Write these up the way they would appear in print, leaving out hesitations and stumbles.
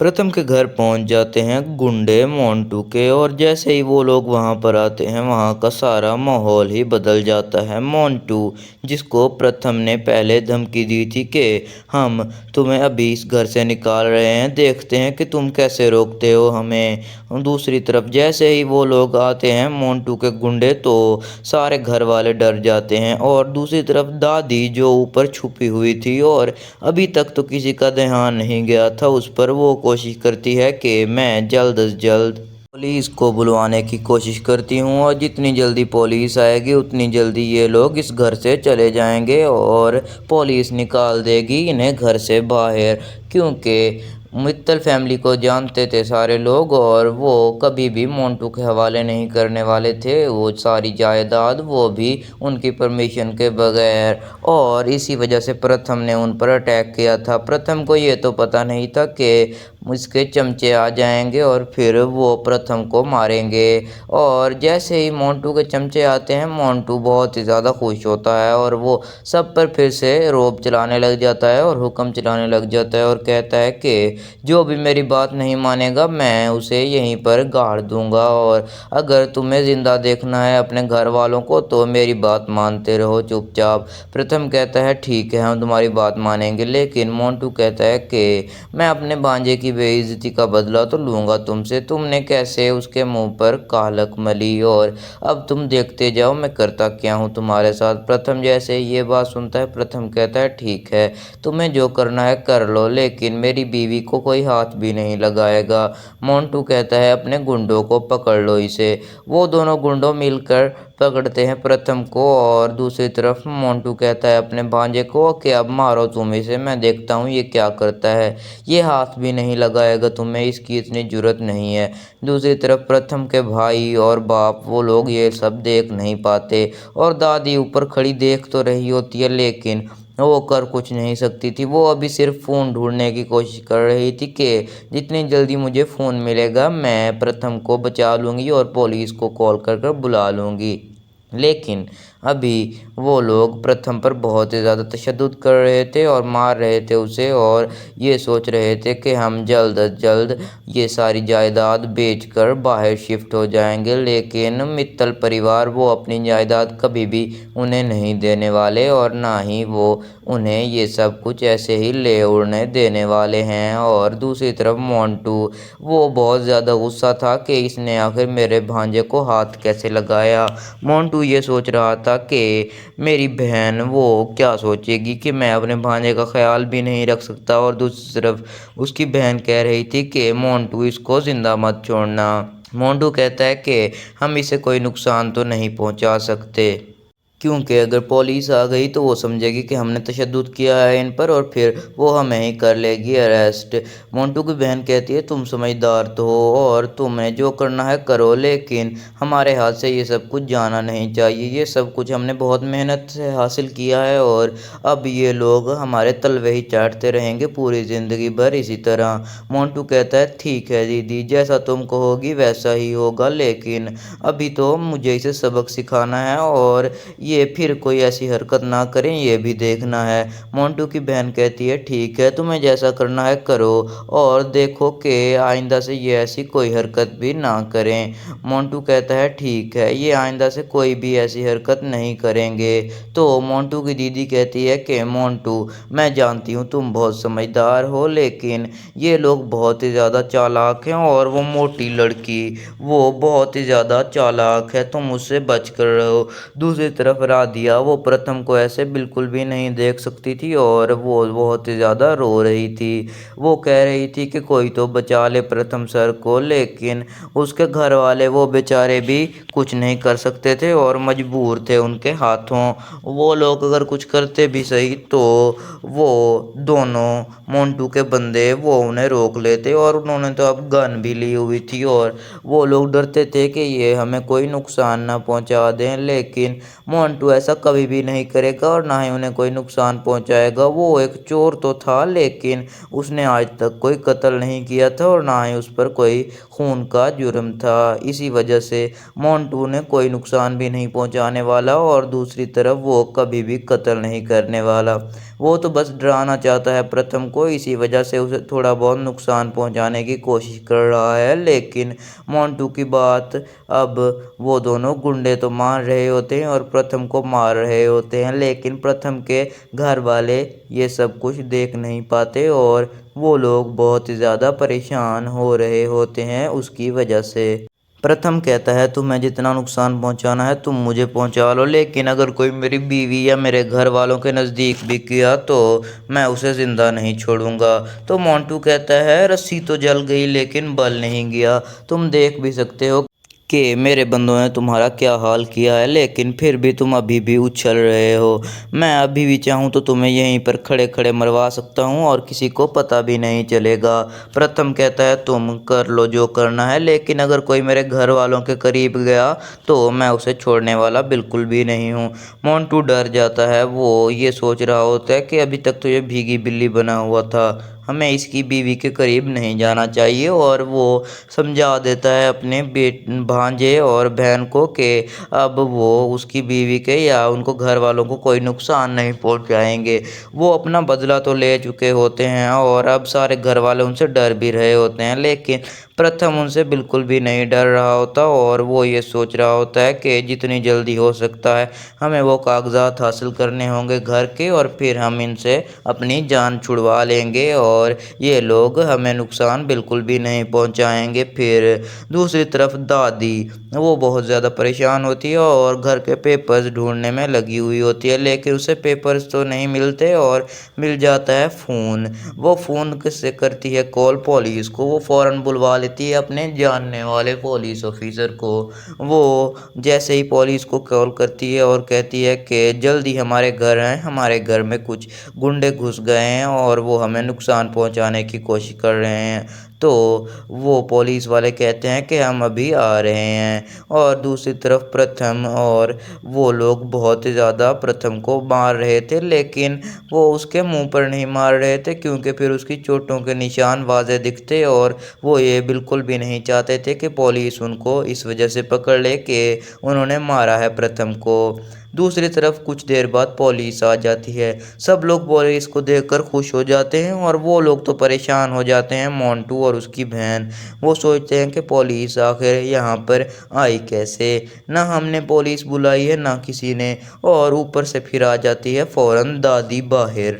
प्रथम के घर पहुंच जाते हैं गुंडे मोंटू के और जैसे ही वो लोग वहां पर आते हैं वहां का सारा माहौल ही बदल जाता है। मोंटू जिसको प्रथम ने पहले धमकी दी थी कि हम तुम्हें अभी इस घर से निकाल रहे हैं, देखते हैं कि तुम कैसे रोकते हो हमें। दूसरी तरफ जैसे ही वो लोग आते हैं मोंटू के गुंडे तो सारे घर वाले डर जाते हैं और दूसरी तरफ दादी जो ऊपर छुपी हुई थी और अभी तक तो किसी का ध्यान नहीं गया था उस पर, वो कोशिश करती है कि मैं जल्द से जल्द पुलिस को बुलवाने की कोशिश करती हूँ और जितनी जल्दी पुलिस आएगी उतनी जल्दी ये लोग इस घर से चले जाएंगे और पुलिस निकाल देगी इन्हें घर से बाहर। क्योंकि मित्तल फैमिली को जानते थे सारे लोग और वो कभी भी मोंटू के हवाले नहीं करने वाले थे वो सारी जायदाद, वो भी उनकी परमिशन के बगैर। और इसी वजह से प्रथम ने उन पर अटैक किया था। प्रथम को ये तो पता नहीं था कि उसके चमचे आ जाएंगे और फिर वो प्रथम को मारेंगे। और जैसे ही मोंटू के चमचे आते हैं मोंटू बहुत ही ज़्यादा खुश होता है और वो सब पर फिर से रोब चलाने लग जाता है और हुक्म चलाने लग जाता है और कहता है कि जो भी मेरी बात नहीं मानेगा मैं उसे यहीं पर गाड़ दूंगा, और अगर तुम्हें ज़िंदा देखना है अपने घर वालों को तो मेरी बात मानते रहो चुपचाप। प्रथम कहता है ठीक है हम तुम्हारी बात मानेंगे, लेकिन मोंटू कहता है कि मैं अपने भांजे की बेइज्जती का बदला तो लूँगा तुमसे। तुमने कैसे उसके मुंह पर कालक मली और अब तुम देखते जाओ मैं करता क्या हूँ तुम्हारे साथ। प्रथम जैसे ये बात सुनता है प्रथम कहता है ठीक है तुम्हें जो करना है कर लो, लेकिन मेरी बीवी को कोई हाथ भी नहीं लगाएगा। मोंटू कहता है अपने गुंडों को पकड़ लो इसे। वो दोनों गुंडों मिलकर पकड़ते हैं प्रथम को और दूसरी तरफ मोंटू कहता है अपने भांजे को कि अब मारो तुम इसे, मैं देखता हूँ ये क्या करता है, ये हाथ भी नहीं लगाएगा तुम्हें, इसकी इतनी जुर्रत नहीं है। दूसरी तरफ प्रथम के भाई और बाप वो लोग ये सब देख नहीं पाते और दादी ऊपर खड़ी देख तो रही होती है लेकिन वो कर कुछ नहीं सकती थी। वो अभी सिर्फ फ़ोन ढूंढने की कोशिश कर रही थी कि जितनी जल्दी मुझे फ़ोन मिलेगा मैं प्रथम को बचा लूँगी और पुलिस को कॉल कर कर बुला लूँगी। लेकिन अभी वो लोग प्रथम पर बहुत ही ज़्यादा तशद्दुद कर रहे थे और मार रहे थे उसे और ये सोच रहे थे कि हम जल्द अज जल्द ये सारी जायदाद बेचकर बाहर शिफ्ट हो जाएंगे। लेकिन मित्तल परिवार वो अपनी जायदाद कभी भी उन्हें नहीं देने वाले और ना ही वो उन्हें ये सब कुछ ऐसे ही ले उड़ने देने वाले हैं। और दूसरी तरफ मोंटू वो बहुत ज़्यादा गुस्सा था कि इसने आखिर मेरे भांजे को हाथ कैसे लगाया। मोंटू ये सोच रहा था कि मेरी बहन वो क्या सोचेगी कि मैं अपने भांजे का ख्याल भी नहीं रख सकता, और दूसरी तरफ उसकी बहन कह रही थी कि मोंटू इसको ज़िंदा मत छोड़ना। मोंटू कहता है कि हम इसे कोई नुकसान तो नहीं पहुंचा सकते क्योंकि अगर पुलिस आ गई तो वो समझेगी कि हमने तशद्दुद किया है इन पर और फिर वो हमें ही कर लेगी अरेस्ट। मोंटू की बहन कहती है तुम समझदार तो हो और तुम्हें जो करना है करो, लेकिन हमारे हाथ से ये सब कुछ जाना नहीं चाहिए, ये सब कुछ हमने बहुत मेहनत से हासिल किया है और अब ये लोग हमारे तलवे ही चाटते रहेंगे पूरी ज़िंदगी भर इसी तरह। मोंटू कहता है ठीक है दीदी जैसा तुम कहोगी वैसा ही होगा, लेकिन अभी तो मुझे इसे सबक सिखाना है और ये फिर कोई ऐसी हरकत ना करें ये भी देखना है। मोंटू की बहन कहती है ठीक है तुम्हें जैसा करना है करो और देखो कि आइंदा से ये ऐसी कोई हरकत भी ना करें। मोंटू कहता है ठीक है ये आइंदा से कोई भी ऐसी हरकत नहीं करेंगे। तो मोंटू की दीदी कहती है कि मोंटू मैं जानती हूँ तुम बहुत समझदार हो, लेकिन ये लोग बहुत ही ज़्यादा चालाक हैं और वो मोटी लड़की वो बहुत ही ज़्यादा चालाक है, तुम उससे बच कर रहो। दूसरी तरफ राधिया वो प्रथम को ऐसे बिल्कुल भी नहीं देख सकती थी और वो बहुत ही ज़्यादा रो रही थी। वो कह रही थी कि कोई तो बचा ले प्रथम सर को, लेकिन उसके घर वाले वो बेचारे भी कुछ नहीं कर सकते थे और मजबूर थे उनके हाथों। वो लोग अगर कुछ करते भी सही तो वो दोनों मोंटू के बंदे वो उन्हें रोक लेते और उन्होंने तो अब गन भी ली हुई थी और वो लोग डरते थे कि ये हमें कोई नुकसान ना पहुंचा दें। लेकिन मोंटू ऐसा कभी भी नहीं करेगा और ना ही उन्हें कोई नुकसान पहुंचाएगा। वो एक चोर तो था लेकिन उसने आज तक कोई कत्ल नहीं किया था और ना ही उस पर कोई खून का जुर्म था, इसी वजह से मोंटू ने कोई नुकसान भी नहीं पहुंचाने वाला और दूसरी तरफ वो कभी भी कत्ल नहीं करने वाला। वो तो बस डराना चाहता है प्रथम को, इसी वजह से उसे थोड़ा बहुत नुकसान पहुंचाने की कोशिश कर रहा है। लेकिन मोंटू की बात, अब वो दोनों गुंडे तो मान रहे होते हैं और प्रथम को मार रहे होते हैं, लेकिन प्रथम के घर वाले ये सब कुछ देख नहीं पाते और वो लोग बहुत ही ज़्यादा परेशान हो रहे होते हैं उसकी वजह से। प्रथम कहता है तुम्हें जितना नुकसान पहुंचाना है तुम मुझे पहुंचा लो, लेकिन अगर कोई मेरी बीवी या मेरे घर वालों के नज़दीक भी किया तो मैं उसे ज़िंदा नहीं छोड़ूंगा। तो मोंटू कहता है रस्सी तो जल गई लेकिन बल नहीं गया। तुम देख भी सकते हो कि मेरे बंदों ने तुम्हारा क्या हाल किया है, लेकिन फिर भी तुम अभी भी उछल रहे हो। मैं अभी भी चाहूँ तो तुम्हें यहीं पर खड़े खड़े मरवा सकता हूँ और किसी को पता भी नहीं चलेगा। प्रथम कहता है तुम कर लो जो करना है, लेकिन अगर कोई मेरे घर वालों के करीब गया तो मैं उसे छोड़ने वाला बिल्कुल भी नहीं हूँ। मोंटू डर जाता है, वो ये सोच रहा होता है कि अभी तक तो ये भीगी बिल्ली बना हुआ था, हमें इसकी बीवी के करीब नहीं जाना चाहिए। और वो समझा देता है अपने भांजे और बहन को कि अब वो उसकी बीवी के या उनको घर वालों को कोई नुकसान नहीं पहुंचाएंगे। वो अपना बदला तो ले चुके होते हैं और अब सारे घर वाले उनसे डर भी रहे होते हैं, लेकिन प्रथम उनसे बिल्कुल भी नहीं डर रहा होता और वो ये सोच रहा होता है कि जितनी जल्दी हो सकता है हमें वो कागजात हासिल करने होंगे घर के, और फिर हम इनसे अपनी जान छुड़वा लेंगे और ये लोग हमें नुकसान बिल्कुल भी नहीं पहुंचाएंगे। फिर दूसरी तरफ दादी, वो बहुत ज़्यादा परेशान होती है और घर के पेपर्स ढूंढने में लगी हुई होती है, लेकिन उसे पेपर्स तो नहीं मिलते और मिल जाता है फ़ोन। वो फ़ोन किससे करती है कॉल, पुलिस को। वो फ़ौरन बुलवा लेती है अपने जानने वाले पुलिस ऑफिसर को। वो जैसे ही पुलिस को कॉल करती है और कहती है कि जल्दी हमारे घर आएं, हमारे घर में कुछ गुंडे घुस गए हैं और वो हमें नुकसान पहुंचाने की कोशिश कर रहे हैं, तो वो पुलिस वाले कहते हैं कि हम अभी आ रहे हैं। और दूसरी तरफ प्रथम और वो लोग बहुत ही ज़्यादा प्रथम को मार रहे थे, लेकिन वो उसके मुंह पर नहीं मार रहे थे क्योंकि फिर उसकी चोटों के निशान वाज़े दिखते और वो ये बिल्कुल भी नहीं चाहते थे कि पुलिस उनको इस वजह से पकड़ ले कि उन्होंने मारा है प्रथम को। दूसरी तरफ कुछ देर बाद पुलिस आ जाती है। सब लोग पुलिस को देखकर खुश हो जाते हैं और वो लोग तो परेशान हो जाते हैं, मोंटू और उसकी बहन। वो सोचते हैं कि पुलिस आखिर यहाँ पर आई कैसे, ना हमने पुलिस बुलाई है ना किसी ने। और ऊपर से फिर आ जाती है फ़ौरन दादी बाहर।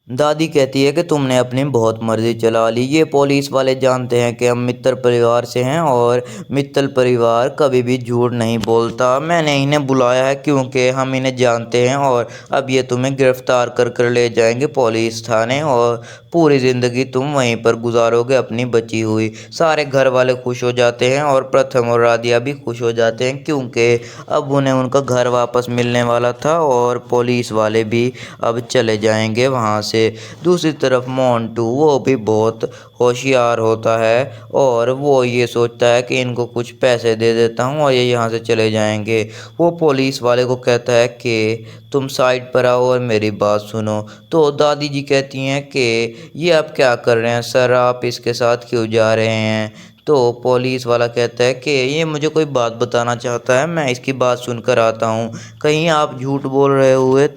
दादी कहती है कि तुमने अपनी बहुत मर्जी चला ली। ये पुलिस वाले जानते हैं कि हम मित्तल परिवार से हैं और मित्तल परिवार कभी भी झूठ नहीं बोलता। मैंने इन्हें बुलाया है क्योंकि हम इन्हें जानते हैं और अब ये तुम्हें गिरफ्तार कर कर ले जाएंगे पुलिस थाने और पूरी ज़िंदगी तुम वहीं पर गुजारोगे अपनी बची हुई। सारे घर वाले खुश हो जाते हैं और प्रथम और राधिया भी खुश हो जाते हैं क्योंकि अब उन्हें उनका घर वापस मिलने वाला था और पुलिस वाले भी अब चले जाएंगे वहाँ से। दूसरी तरफ मोंटू, वो भी बहुत होशियार होता है और वो ये सोचता है कि इनको कुछ पैसे दे देता हूँ और ये यहाँ से चले जाएंगे। वो पुलिस वाले को कहता है कि तुम साइड पर आओ और मेरी बात सुनो। तो दादी जी कहती हैं कि ये आप क्या कर रहे हैं सर, आप इसके साथ क्यों जा रहे हैं। तो पुलिस वाला कहता है कि ये मुझे कोई बात बताना चाहता है, मैं इसकी बात सुनकर आता हूँ, कहीं आप झूठ बोल रहे हुए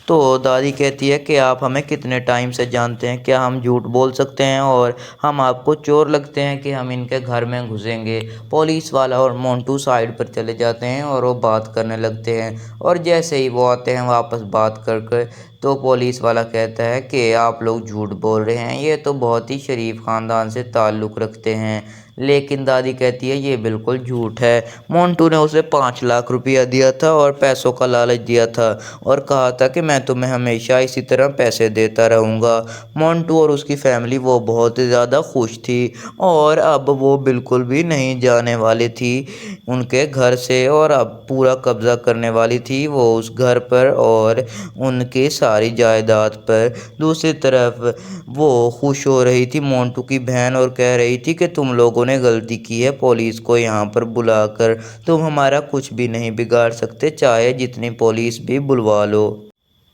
तो दादी कहती है कि आप हमें कितने टाइम से जानते हैं, क्या हम झूठ बोल सकते हैं और हम आपको चोर लगते हैं कि हम इनके घर में घुसेंगे। पुलिस वाला और मोंटू साइड पर चले जाते हैं और वो बात करने लगते हैं और जैसे ही वो आते हैं वापस बात कर तो पुलिस वाला कहता है कि आप लोग झूठ बोल रहे हैं, ये तो बहुत ही शरीफ ख़ानदान से ताल्लुक़ रखते हैं। लेकिन दादी कहती है ये बिल्कुल झूठ है। मोंटू ने उसे 5 लाख रुपया दिया था और पैसों का लालच दिया था और कहा था कि मैं तुम्हें हमेशा इसी तरह पैसे देता रहूँगा। मोंटू और उसकी फैमिली वो बहुत ही ज़्यादा खुश थी और अब वो बिल्कुल भी नहीं जाने वाली थी उनके घर से और अब पूरा कब्ज़ा करने वाली थी वो उस घर पर और उनकी सारी जायदाद पर। दूसरी तरफ वो खुश हो रही थी मोंटू की बहन और कह रही थी कि तुम लोगों ने गलती की है पुलिस को यहाँ पर बुलाकर, तुम हमारा कुछ भी नहीं बिगाड़ सकते चाहे जितनी पुलिस भी बुलवा लो।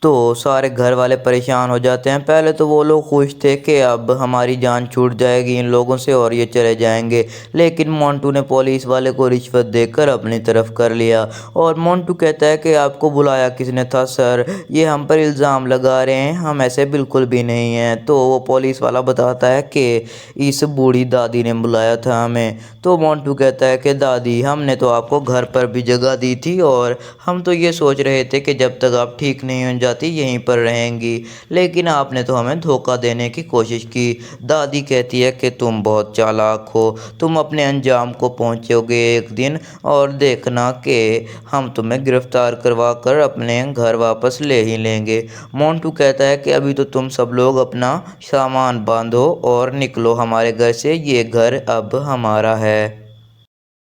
تو سارے گھر والے پریشان ہو جاتے ہیں۔ پہلے تو وہ لوگ خوش تھے کہ اب ہماری جان چھوٹ جائے گی ان لوگوں سے اور یہ چلے جائیں گے، لیکن مونٹو نے پولیس والے کو رشوت دے کر اپنی طرف کر لیا۔ اور مونٹو کہتا ہے کہ آپ کو بلایا کس نے تھا سر؟ یہ ہم پر الزام لگا رہے ہیں، ہم ایسے بالکل بھی نہیں ہیں۔ تو وہ پولیس والا بتاتا ہے کہ اس بوڑھی دادی نے بلایا تھا ہمیں۔ تو مونٹو کہتا ہے کہ دادی، ہم نے تو آپ کو گھر پر بھی جگہ دی تھی اور ہم تو یہ سوچ رہے تھے کہ جب تک آپ ٹھیک نہیں ہو جاتی یہیں پر رہیں گی، لیکن آپ نے تو ہمیں دھوکہ دینے کی کوشش کی۔ دادی کہتی ہے کہ تم بہت چالاک ہو، تم اپنے انجام کو پہنچو گے ایک دن اور دیکھنا کہ ہم تمہیں گرفتار کروا کر اپنے گھر واپس لے ہی لیں گے۔ مونٹو کہتا ہے کہ ابھی تو تم سب لوگ اپنا سامان باندھو اور نکلو ہمارے گھر سے، یہ گھر اب ہمارا ہے۔